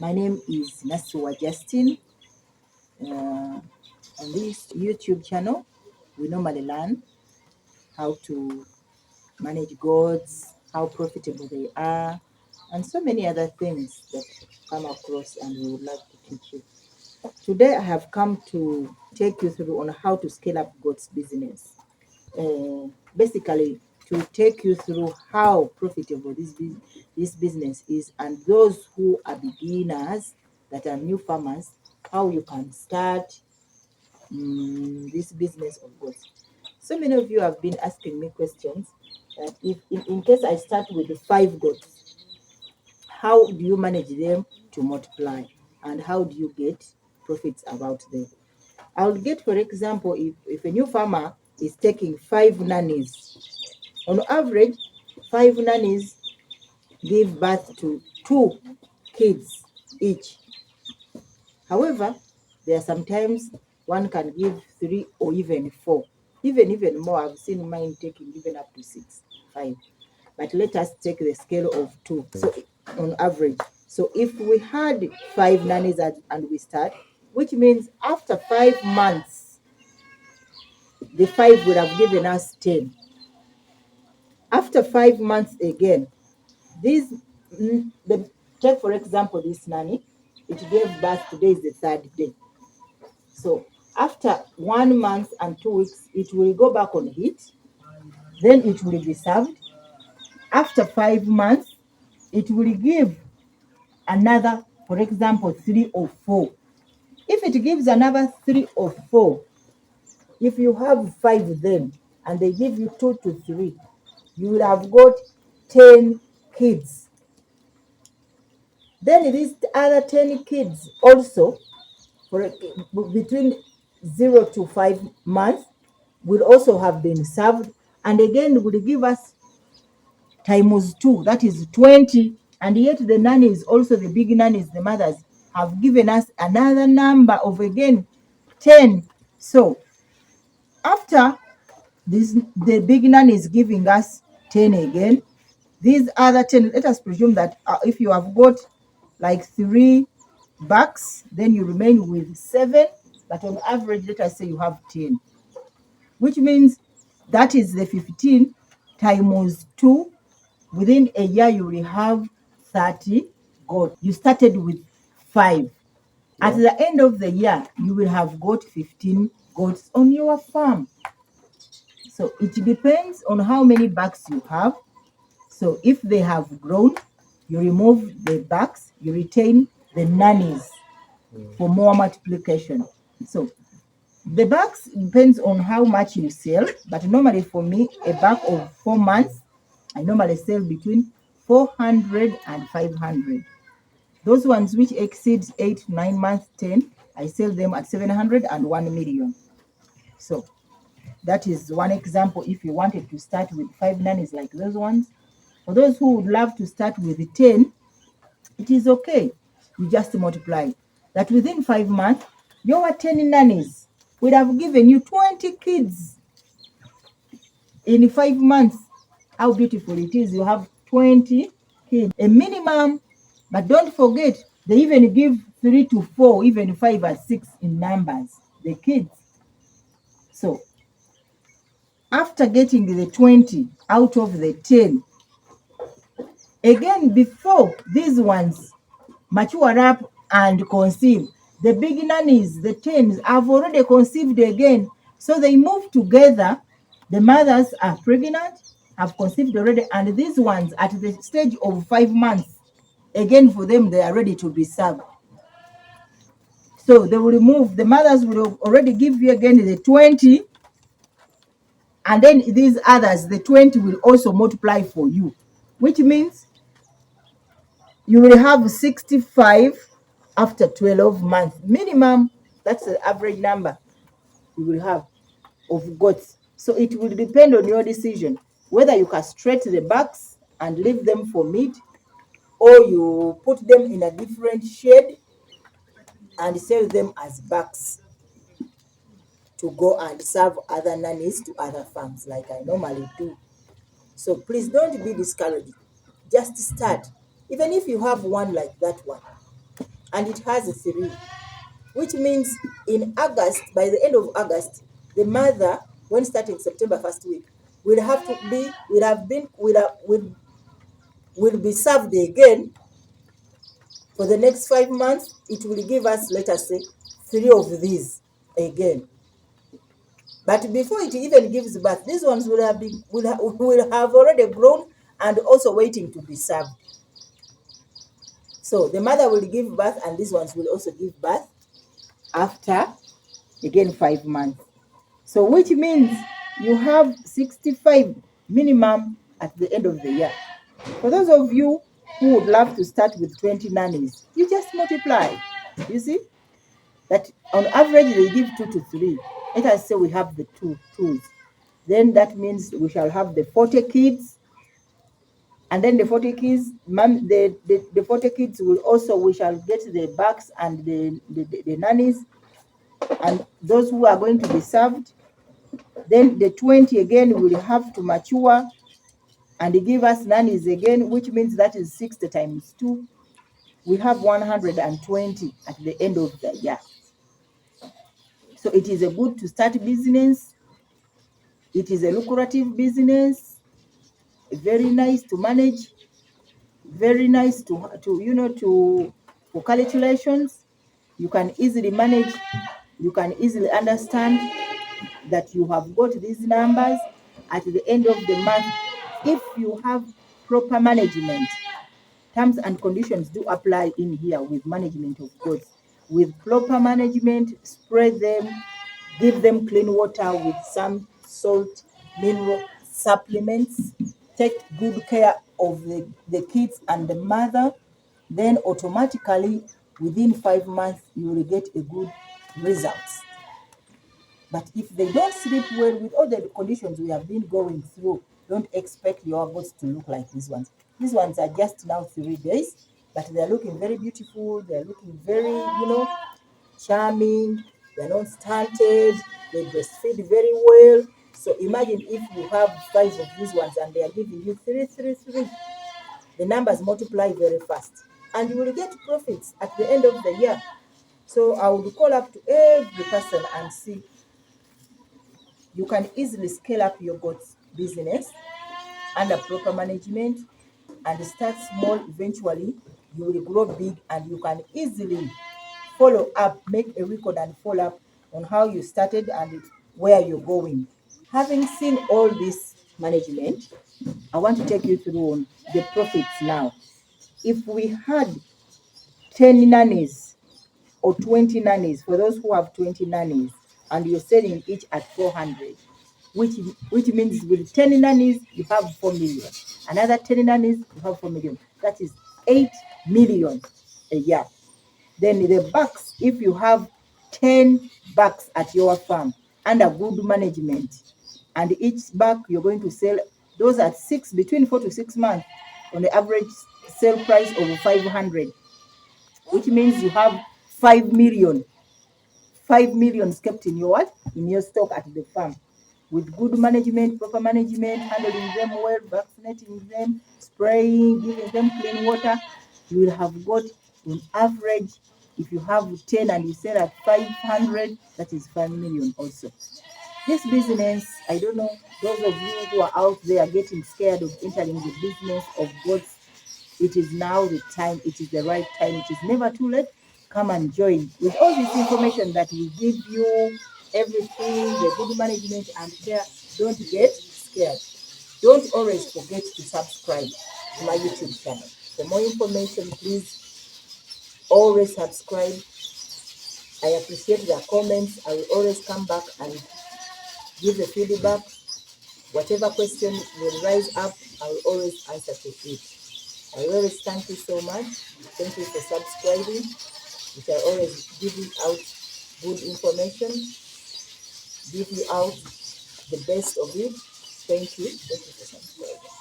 My name is Nassiwa Justin. On this YouTube channel, we normally learn how to manage goats, how profitable they are, and so many other things that come across and we would like to teach you. Today I have come to take you through on how to scale up goats business. Basically to take you through how profitable this business is, and those who are beginners, that are new farmers, how you can start this business of goats. So many of you have been asking me questions that if in case I start with 5 goats, how do you manage them to multiply, and how do you get profits about them? I'll get, for example, if a new farmer is taking 5 nannies, on average, 5 nannies give birth to 2 kids each. However, there are sometimes one can give 3 or even 4, even more. I've seen mine taking even up to 6, 5. But let us take the scale of 2. So on average, so if we had 5 nannies and we start, which means after 5 months, the 5 would have given us 10. After 5 months again, take for example this nanny, it gave birth, today is the 3rd day. So after 1 month and 2 weeks, it will go back on heat, then it will be served. After 5 months, it will give another, for example, 3 or 4. If it gives another 3 or 4, if you have 5 then, and they give you 2 to 3, you will have got 10 kids. Then these other 10 kids also, for between 0 to 5 months, will also have been served, and again will give us times 2, that is 20. And yet the nannies, also the big nannies, the mothers, have given us another number of again 10. So after this, the big nanny is giving us 10 again. These other 10, let us presume that if you have got like 3 bucks, then you remain with 7, but on average, let us say you have 10, which means that is the 15 times 2. Within a year, you will have 30 goats. You started with 5. At the end of the year, you will have got 15 goats on your farm. So it depends on how many bucks you have. So if they have grown, you remove the bucks, you retain the nannies for more multiplication. So the bucks depends on how much you sell, but normally for me, a buck of 4 months, I normally sell between 400 and 500. Those ones which exceeds 8, 9 months, 10, I sell them at 700 and 1 million. So that is one example if you wanted to start with 5 nannies like those ones. For those who would love to start with 10, it is okay. You just multiply. That within 5 months, your 10 nannies would have given you 20 kids. In 5 months, how beautiful it is. You have 20 kids, a minimum. But don't forget, they even give 3 to 4, even 5 or 6 in numbers, the kids. So after getting the 20 out of the 10, again, before these ones mature up and conceive, the big nannies, the 10s, have already conceived again. So they move together. The mothers are pregnant, have conceived already, and these ones at the stage of 5 months, again for them, they are ready to be served. So they will remove, the mothers will already give you again the 20, and then these others, the 20 will also multiply for you, which means you will have 65 after 12 months minimum. That's the average number you will have of goats. So it will depend on your decision whether you castrate the bucks and leave them for meat, or you put them in a different shed and sell them as bucks to go and serve other nannies to other farms like I normally do. So please don't be discouraged. Just start. Even if you have one like that one, and it has a 3, which means in August, by the end of August, the mother, when starting September first week, will have to be, will be served again for the next 5 months. It will give us, let us say, 3 of these again. But before it even gives birth, these ones will have already grown and also waiting to be served. So the mother will give birth, and these ones will also give birth after, again, 5 months. So which means you have 65 minimum at the end of the year. For those of you who would love to start with 20 nannies, you just multiply. You see that on average they give 2 to 3. Let us say we have the twos. Then that means we shall have the 40 kids. And then the 40 kids, the 40 kids will also, we shall get the backs and the nannies and those who are going to be served. Then the 20 again will have to mature and give us nannies again, which means that is 60 times 2. We have 120 at the end of the year. So it is a good to start business. It is a lucrative business, very nice to manage, very nice to for calculations. You can easily manage, you can easily understand that you have got these numbers at the end of the month. If you have proper management, terms and conditions do apply in here with management of goods. With proper management, spread them, give them clean water with some salt, mineral supplements, take good care of the kids and the mother, then automatically within 5 months you will get a good results. But if they don't sleep well with all the conditions we have been going through, don't expect your goats to look like these ones. These ones are just now 3 days, but they're looking very beautiful. They're looking very, charming. They're not stunted. They breastfeed very well. So imagine if you have 5 of these ones and they are giving you 3, 3, 3. The numbers multiply very fast. And you will get profits at the end of the year. So I would call up to every person and see. You can easily scale up your goats business under proper management and start small. Eventually, you will grow big and you can easily follow up, make a record and follow up on how you started and where you're going. Having seen all this management, I want to take you through the profits now. If we had 10 nannies or 20 nannies, for those who have 20 nannies, and you're selling each at 400, which means with 10 nannies, you have 4 million. Another 10 nannies, you have 4 million. That is 8 million a year. Then the bucks, if you have 10 bucks at your farm under good management, and each buck you're going to sell, those at between 4 to 6 months, on the average sale price of 500, which means you have 5 million. 5 million kept in your what? In your stock at the farm. With good management, proper management, handling them well, vaccinating them, spraying, giving them clean water, you will have got on average, if you have 10 and you sell at 500, that is 5 million also. This business, I don't know, those of you who are out there getting scared of entering the business of goats, it is now the time, it is the right time, it is never too late. Come and join. With all this information that we give you, everything, the good management and care, don't get scared. Don't always forget to subscribe to my YouTube channel. For more information, please always subscribe. I appreciate the comments. I will always come back and give the feedback. Whatever question will rise up, I will always answer to it. I always thank you so much. Thank you for subscribing. We shall always give you out good information, give you out the best of it. Thank you. Thank you for subscribing.